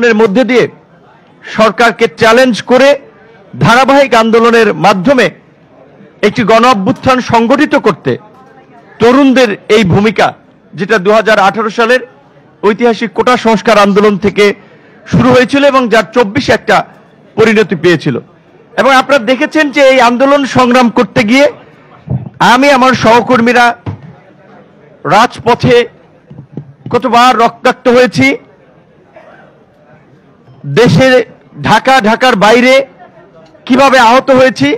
এর মধ্যে দিয়ে সরকারকে চ্যালেঞ্জ করে ধারাবাহিক আন্দোলনের মাধ্যমে একটি গণ অভ্যুত্থান সংগঠিত করতে তরুণদের এই ভূমিকা, যেটা 2018 সালের ঐতিহাসিক কোটা সংস্কার আন্দোলন থেকে শুরু হয়েছিল এবং যার 24 একটা পরিণতি পেয়েছিল। এবং আপনারা দেখেছেন যে এই আন্দোলন সংগ্রাম করতে গিয়ে আমি আমার সহকর্মীরা রাজপথে কতবার রক্তাক্ত হয়েছি, দেশে ঢাকার বাইরে কিভাবে আহত হয়েছি,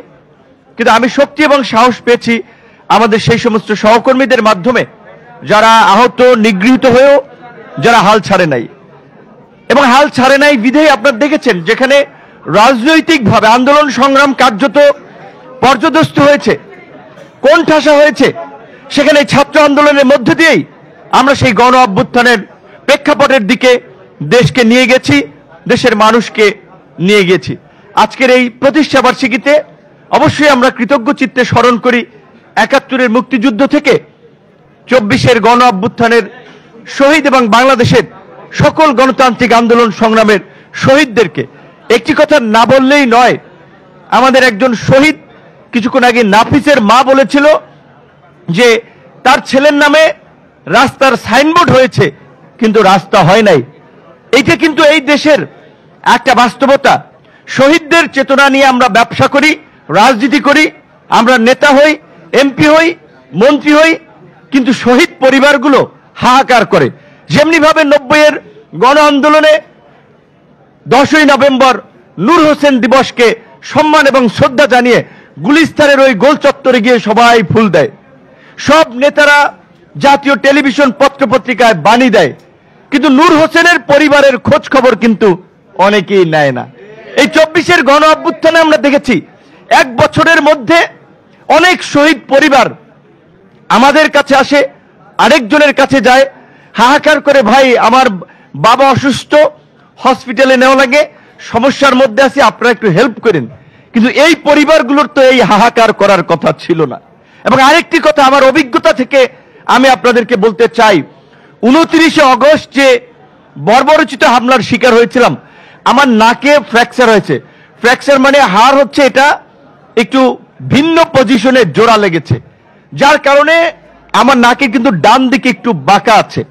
কিন্তু আমি শক্তি এবং সাহস পেয়েছি আমাদের সেই সমস্ত সহকর্মীদের মাধ্যমে যারা আহত নিগৃহীত হয়েও যারা হাল ছাড়ে নাই। এবং হাল ছাড়ে নাই বিধেয় আপনারা দেখেছেন যেখানে রাজনৈতিকভাবে আন্দোলন সংগ্রাম কার্যত পর্যদস্ত হয়েছে, কোণঠাসা হয়েছে, সেখানে ছাত্র আন্দোলনের মধ্য দিয়েই আমরা সেই গণ অভ্যুত্থানের প্রেক্ষাপটের দিকে দেশকে নিয়ে গেছি, দেশের মানুষকে নিয়ে গেছি। আজকের এই প্রতিষ্ঠা বার্ষিকীতে অবশ্যই আমরা কৃতজ্ঞ চিত্তে স্মরণ করি ৭১-এর মুক্তিযুদ্ধ থেকে ২৪-এর গণ অভ্যুত্থানের শহীদ এবং বাংলাদেশের সকল গণতান্ত্রিক আন্দোলন সংগ্রামের শহীদদেরকে। একটি কথা না বললেই নয়, আমাদের একজন শহীদ কিছুক্ষণ আগে নাফিসের মা বলেছিল যে তার ছেলের নামে রাস্তার সাইনবোর্ড হয়েছে কিন্তু রাস্তা হয় নাই। এইটা কিন্তু এই দেশের একটা বাস্তবতা। শহীদদের চেতনা নিয়ে আমরা ব্যবসা করি, রাজনীতি করি, আমরা নেতা হই, এমপি হই, মন্ত্রী হই, কিন্তু শহীদ পরিবারগুলো হাহাকার করে। যেমনি ভাবে ৯০-এর গণ আন্দোলনে 10ই নভেম্বর নূর হোসেন দিবসকে সম্মান এবং শ্রদ্ধা জানিয়ে গুলিস্তানের ওই গোল চত্বরে গিয়ে সবাই ফুল দেয়, সব নেতারা জাতীয় টেলিভিশন পত্রপত্রিকায় বাণী দেয়, কিন্তু নূর হোসেনের পরিবারের খোঁজ খবর কিন্তু অনেকেই নেয় না। এই ২৪-এর গণ অভ্যুত্থানে আমরা দেখেছি 1 বছরের মধ্যে অনেক শহীদ পরিবার আমাদের কাছে আসে, আরেকজনের কাছে যায়, হাহাকার করে, ভাই আমার বাবা অসুস্থ, হসপিটালে নেওয়া লাগে, সমস্যার মধ্যে আছি, আপনারা একটু হেল্প করেন। কিন্তু এই পরিবারগুলোর তো এই হাহাকার করার কথা ছিল না। এবং আরেকটি কথা আমার অভিজ্ঞতা থেকে আমি আপনাদেরকে বলতে চাই, 29শে অগস্ট যে বর্বরোচিত হামলার শিকার হয়েছিলাম, আমার নাকে ফ্র্যাকচার হয়েছে। ফ্র্যাকচার মানে হাড় হচ্ছে এটা একটু ভিন্ন পজিশনে জোড়া লেগেছে, যার কারণে আমার নাকে কিন্তু ডান দিকে একটু বাঁকা আছে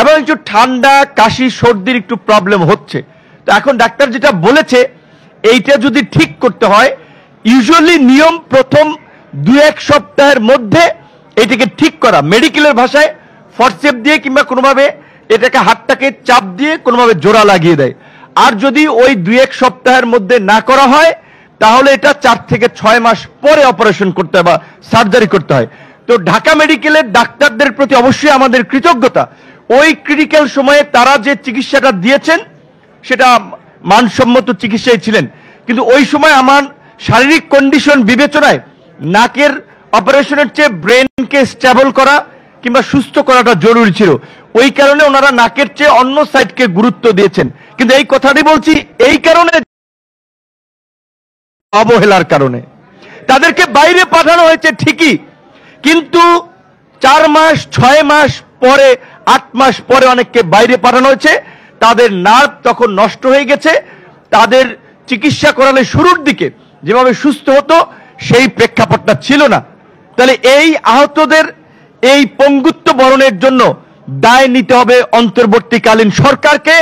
এবং একটু ঠান্ডা, কাশি, সর্দির একটু প্রবলেম হচ্ছে। তো এখন ডাক্তার যেটা বলেছে, এইটা যদি ঠিক করতে হয়, ইউজুয়ালি নিয়ম প্রথম 2-1 সপ্তাহের মধ্যে এটাকে ঠিক করা, মেডিকেলের ভাষায় ফরসেপ দিয়ে কিংবা কোনোভাবে এটাকে হাতটাকে চাপ দিয়ে কোনোভাবে জোড়া লাগিয়ে দেয়। আর যদি ওই 2-1 সপ্তাহের মধ্যে না করা হয় তাহলে এটা 4 থেকে 6 মাস পরে অপারেশন করতে হয় বা সার্জারি করতে হয়। তো ঢাকা মেডিকেলের ডাক্তারদের প্রতি অবশ্যই আমাদের কৃতজ্ঞতা। ওই ক্রিটিক্যাল সময়ে তারা যে চিকিৎসাটা দিয়েছেন সেটা মানসম্মত চিকিৎসাই ছিলেন, কিন্তু ওই সময় আমার শারীরিক কন্ডিশন বিবেচনায় নাকের অপারেশনের চেয়ে ব্রেনকে স্টেবল করা কিংবা সুস্থ করাটা জরুরি ছিল। ওই কারণে ওনারা নাকের চেয়ে অন্য সাইডকে গুরুত্ব দিয়েছেন। কিন্তু এই কথাটি বলছি এই কারণে, অবহেলার কারণে তাদেরকে বাইরে পাঠানো হয়েছে ঠিকই, কিন্তু 4 মাস, 6 মাস পরে, 8 মাস পরে অনেককে বাইরে পাঠানো হয়েছে। তাদের নার্ভ তখন নষ্ট হয়ে গেছে, তাদের চিকিৎসা করালে শুরুর দিকে যেভাবে সুস্থ হতো সেই প্রেক্ষাপটটা ছিল না। তাহলে এই আহতদের এই পঙ্গুত্ব বরণের জন্য দায় নিতে হবে অন্তর্বর্তীকালীন সরকারকে,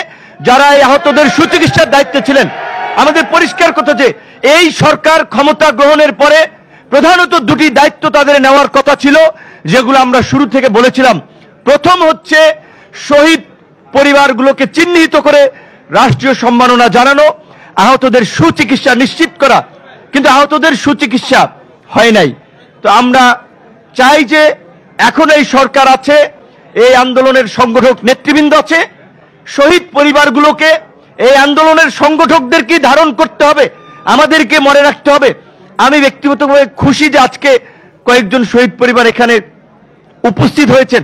যারা এই আহতদের সুচিকিৎসার দায়িত্বে ছিলেন। আমাদের পরিষ্কার কথা যে এই সরকার ক্ষমতা গ্রহণের পরে প্রধানত 2টি দায়িত্ব তাদের নেওয়ার কথা ছিল, যেগুলো আমরা শুরু থেকে বলেছিলাম। প্রথম হচ্ছে শহীদ পরিবারগুলোকে চিহ্নিত করে রাষ্ট্রীয় সম্মাননা জানানো, আহতদের সুচিকিৎসা নিশ্চিত করা, কিন্তু আহতদের সুচিকিৎসা হয় নাই। তো আমরা চাই যে এখন এই সরকার আছে, এই আন্দোলনের সংগঠক নেতৃবৃন্দ আছে, শহীদ পরিবারগুলোকে, এই আন্দোলনের সংগঠকদেরকে ধারণ করতে হবে, আমাদেরকে মনে রাখতে হবে। আমি ব্যক্তিগতভাবে খুশি যে আজকে কয়েকজন শহীদ পরিবার এখানে উপস্থিত হয়েছেন।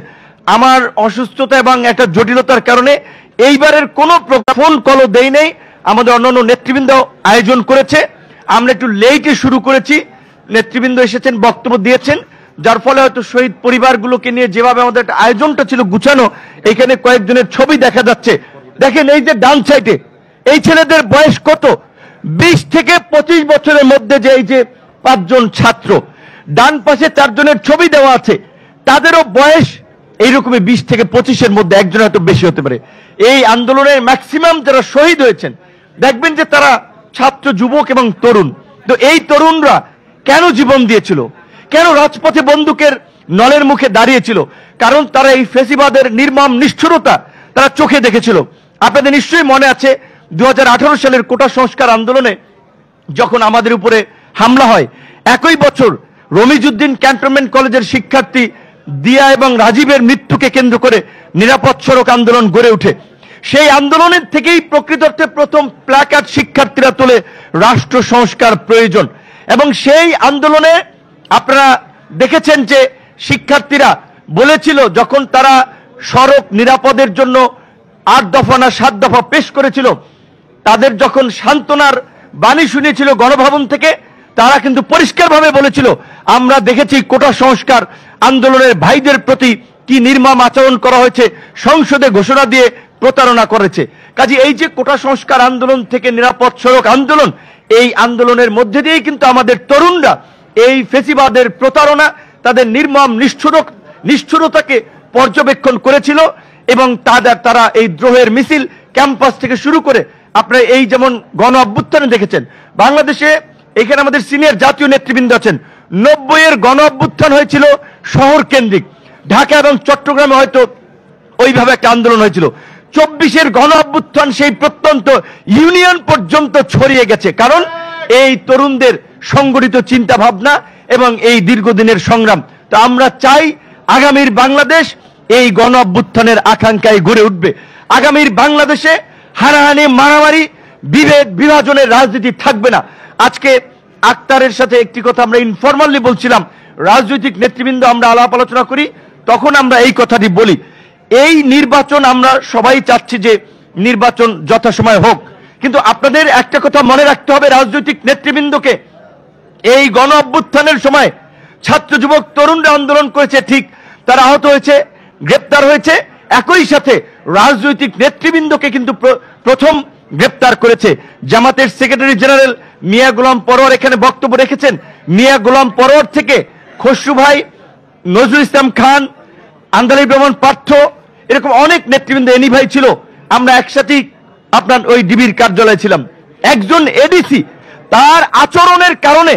আমার অসুস্থতা এবং একটা জটিলতার কারণে এইবারের কোনো ফোন কলও দেই নেই, আমাদের অন্যান্য নেতৃবৃন্দ আয়োজন করেছে। আমরা একটু লেটে শুরু করেছি, নেতৃবৃন্দ এসেছেন, বক্তব্য দিয়েছেন, যার ফলে হয়তো শহীদ পরিবারগুলোকে নিয়ে যেভাবে আমাদের আয়োজনটা ছিল গুছানো, এখানে কয়েকজনের ছবি দেখা যাচ্ছে। দেখেন এই যে ডান সাইডে এই ছেলেদের বয়স কত? 20 থেকে 25 বছরের মধ্যে যে এই যে 5 জন ছাত্র, ডান পাশে 4 জনের ছবি দেওয়া আছে, তাদেরও বয়স এইরকমই 20 থেকে 25-এর মধ্যে, একজন হয়তো বেশি হতে পারে। এই আন্দোলনের ম্যাক্সিমাম যারা শহীদ হয়েছেন দেখবেন যে তারা ছাত্র, যুবক এবং তরুণ। তো এই তরুণরা কেন জীবন দিয়েছিল, কেন রাজপথে বন্দুকের নলের মুখে দাঁড়িয়েছিল? কারণ তারা এই ফেসিবাদের নির্মম নিষ্ঠুরতা তারা চোখে দেখেছিল। আপনাদের নিশ্চয়ই মনে আছে 2018 সালের কোটা সংস্কার আন্দোলনে যখন আমাদের উপরে হামলা হয়, একই বছর রমিজউদ্দিন ক্যান্টনমেন্ট কলেজের শিক্ষার্থী দিয়া এবং রাজীবের মৃত্যুকে কেন্দ্র করে নিরাপদ সড়ক আন্দোলন গড়ে ওঠে। সেই আন্দোলনের থেকেই প্রকৃত অর্থে প্রথম প্ল্যাকার্ড শিক্ষার্থীরা তোলে, রাষ্ট্র সংস্কার প্রয়োজন। এবং সেই আন্দোলনে আপনারা দেখেছেন যে শিক্ষার্থীরা বলেছিল, যখন তারা সড়ক নিরাপদের জন্য 8 দফা না 7 দফা পেশ করেছিল, তাদের যখন সান্ত্বনার বাণী শুনিয়েছিল গণভবন থেকে, তারা কিন্তু পরিষ্কারভাবে বলেছিল, আমরা দেখেছি কোটা সংস্কার আন্দোলনের ভাইদের প্রতি কি নির্মম আচরণ করা হয়েছে, সংসদে ঘোষণা দিয়ে প্রতারণা করেছে। কাজে এই যে কোটা সংস্কার আন্দোলন থেকে নিরাপদ সড়ক আন্দোলন, এই আন্দোলনের মধ্যে দিয়েই কিন্তু আমাদের তরুণরা এই ফেসিবাদের প্রতারণা, তাদের নির্মম নিষ্ঠুরতাকে পর্যবেক্ষণ করেছিল। এবং তারা এই দ্রোহের মিছিল ক্যাম্পাস থেকে শুরু করে আপনারা এই যেমন গণ অভ্যুত্থানে দেখেছেন, বাংলাদেশে এখানে আমাদের সিনিয়র জাতীয় নেতৃবৃন্দ আছেন, 90-এর গণ অভ্যুত্থান হয়েছিল শহর কেন্দ্রিক, ঢাকা এবং চট্টগ্রামে হয়তো ওইভাবে একটা আন্দোলন হয়েছিল। 24-এর গণ অভ্যুত্থান সেই প্রত্যন্ত ইউনিয়ন পর্যন্ত ছড়িয়ে গেছে, কারণ এই তরুণদের সংগঠিত চিন্তা ভাবনা এবং এই দীর্ঘদিনের সংগ্রাম। তো আমরা চাই আগামীর বাংলাদেশ এই গণ অভ্যুত্থানের আকাঙ্ক্ষায় গড়ে উঠবে। আগামীর বাংলাদেশে হানাহানি, মারামারি, বিভেদ, বিভাজনের রাজনীতি থাকবে না। আজকে আক্তারের সাথে একটি কথা আমরা ইনফরমালি বলছিলাম, রাজনৈতিক নেতৃবৃন্দ আমরা আলাপ আলোচনা করি, তখন আমরা এই কথাটি বলি, এই নির্বাচন আমরা সবাই চাচ্ছি যে নির্বাচন যথাসময়ে হোক, কিন্তু আপনাদের একটা কথা মনে রাখতে হবে, রাজনৈতিক নেতৃবৃন্দকে, এই গণ অভ্যুত্থানের সময় ছাত্র, যুবক, তরুণরা আন্দোলন করেছে, ঠিক, তারা আহত হয়েছে, গ্রেপ্তার হয়েছে, একই সাথে রাজনৈতিক নেতৃবৃন্দকে কিন্তু প্রথম গ্রেপ্তার করেছে। জামাতের সেক্রেটারি জেনারেল মিয়া গোলাম পরোয়ার এখানে বক্তব্য রেখেছেন, মিয়া গোলাম পরোয়ার থেকে খসরু ভাই, নজরুল ইসলাম খান, আন্দালিব রহমান পার্থ, এরকম অনেক নেতৃবৃন্দ, এনি ভাই ছিল, আমরা একসাথেই আপনার ওই ডিবির কার্যালয়ে ছিলাম। একজন এডিসি তার আচরণের কারণে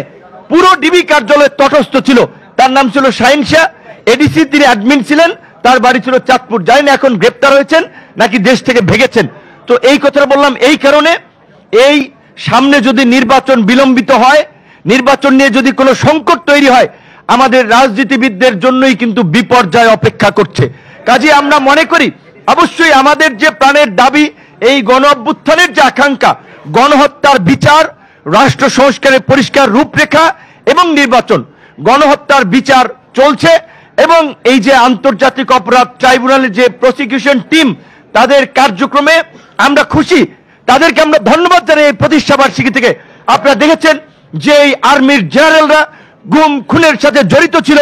পুরো ডিবি কার্যালয় তটস্থ ছিল, তার নাম ছিল শাহিন শাহ, এডিসি, তিনি অ্যাডমিন ছিলেন, তার বাড়ি ছিল চাঁদপুর। জানি না এখন গ্রেপ্তার হয়েছেন নাকি দেশ থেকে ভেগেছেন। তো এই কথাটা বললাম এই কারণে, এই সামনে যদি নির্বাচন বিলম্বিত হয়, নির্বাচন নিয়ে যদি কোনো সংকট তৈরি হয়, আমাদের রাজনীতিবিদদের জন্যই কিন্তু বিপর্যয় অপেক্ষা করছে। কাজে আমরা মনে করি অবশ্যই আমাদের যে প্রাণের দাবি, এই গণ অভ্যুত্থানের যে আকাঙ্ক্ষা, গণহত্যার বিচার, রাষ্ট্র সংস্কারের পরিষ্কার রূপরেখা এবং নির্বাচন, গণহত্যার বিচার চলছে এবং এই যে আন্তর্জাতিক অপরাধ ট্রাইব্যুনালের যে প্রসিকিউশন টিম, তাদের কার্যক্রমে আমরা খুশি, তাদেরকে আমরা ধন্যবাদ জানাই। এই প্রতিষ্ঠাবার্ষিকী থেকে আপনারা দেখেছেন যে এই আর্মির জেনারেলরা গুম খুনের সাথে জড়িত ছিল,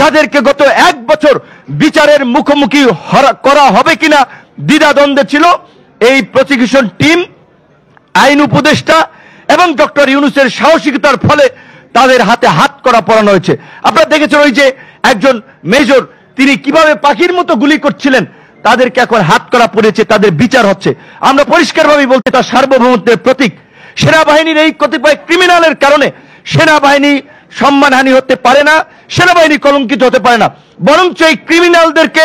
যাদেরকে গত 1 বছর বিচারের মুখোমুখি করা হবে কিনা দ্বিধাদ্বন্দ্বে ছিল, এই প্রসিকিউশন টিম, আইন উপদেষ্টা এবং ডক্টর ইউনূসের সাহসিকতার ফলে তাদের হাতে হাত করা পরানো হয়েছে। আপনারা দেখেছেন ওই যে একজন মেজর, তিনি কিভাবে পাখির মতো গুলি করছিলেন, তাদেরকে এখন হাত করা পড়েছে, তাদের বিচার হচ্ছে। আমরা পরিষ্কারভাবে বলতে, তার সার্বভৌমত্বের প্রতীক। সেনাবাহিনীর এই কতিপয় ক্রিমিনালের কারণে সেনাবাহিনী সম্মানহানি হতে পারে না, সেনাবাহিনী কলঙ্কিত হতে পারে না, বরঞ্চ এই ক্রিমিনালদেরকে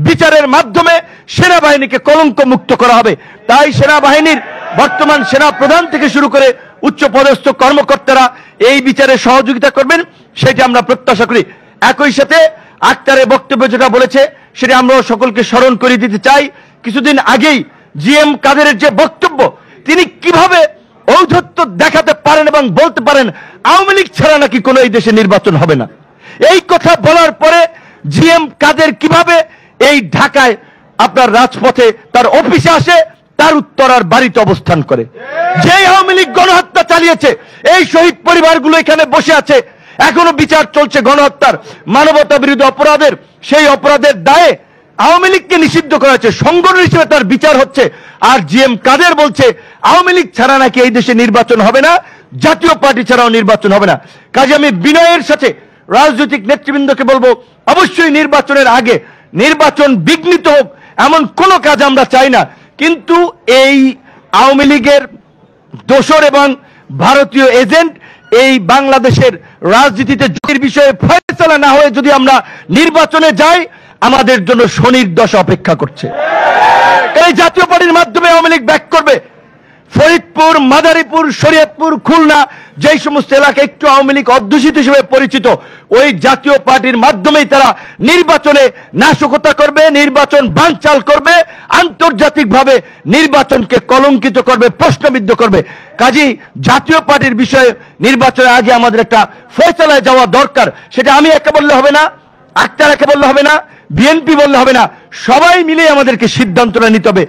বিচারের মাধ্যমে সেনাবাহিনীকে কলঙ্ক মুক্ত করা হবে। তাই সেনাবাহিনীর বর্তমান সেনা প্রধান থেকে শুরু করে উচ্চ পদস্থ কর্মকর্তারা এই বিচারে সহযোগিতা করবেন, সেটা আমরা প্রত্যাশা করি। একই সাথে আক্তারের বক্তব্য যেটা বলেছে, সেটা আমরা সকলকে স্মরণ করে দিতে চাই। কিছুদিন আগেই জিএম কাদেরের যে বক্তব্য, তিনি কিভাবে ঔদ্ধত্য দেখাতে পারেন এবং বলতে পারেন আওয়ামী লীগ ছাড়া নাকি কোনো এই দেশে নির্বাচন হবে না। এই কথা বলার পরে জিএম কাদের কিভাবে এই ঢাকায় আপনার রাজপথে তার অফিসে আসে, তার উত্তরার বাড়িতে অবস্থান করে। যে আওয়ামী লীগ গণহত্যা চালিয়েছে, এই শহীদ পরিবারগুলো এখানে বসে আছে, এখনো বিচার চলছে গণহত্যার, মানবতা বিরোধী অপরাধের। সেই অপরাধের দায়ে আওয়ামী লীগকে নিষিদ্ধ করা হচ্ছে, সংগঠন হিসেবে তার বিচার হচ্ছে। আর জিএম কাদের বলছে আওয়ামী লীগ ছাড়া নাকি এই দেশে নির্বাচন হবে না, জাতীয় পার্টি ছাড়াও নির্বাচন হবে না। কাজে আমি বিনয়ের সাথে রাজনৈতিক নেতৃবৃন্দকে বলবো, অবশ্যই নির্বাচনের আগে নির্বাচন বিঘ্নিত হোক এমন কোন কাজ আমরা চাই না, কিন্তু এই আওয়ামী লীগের দোসর এবং ভারতীয় এজেন্ট এই বাংলাদেশের রাজনীতিতে জয়ের বিষয়ে ফয়সালা না হয়ে যদি আমরা নির্বাচনে যাই, আমাদের জন্য শনির দশা অপেক্ষা করছে। এই জাতীয় পার্টির মাধ্যমে আওয়ামী লীগ ব্যাক করবে। ফরিদপুর, মাদারীপুর, শরীয়তপুর, খুলনা যেই সমস্ত এলাকা একটু আওয়ামী লীগ অধ্যুষিত হিসেবে পরিচিত, ওই জাতীয় পার্টির মাধ্যমেই তারা নির্বাচনে নাশকতা করবে, নির্বাচন বানচাল করবে, আন্তর্জাতিকভাবে নির্বাচনকে কলঙ্কিত করবে, প্রশ্নবিদ্ধ করবে। কাজেই জাতীয় পার্টির বিষয়ে নির্বাচনের আগে আমাদের একটা ফয়সালায় যাওয়া দরকার। সেটা আমি একা বললে হবে না, আক্তার একা বললে হবে না, বিএনপি বললে হবে না, সবাই মিলে আমাদেরকে সিদ্ধান্তটা নিতে হবে।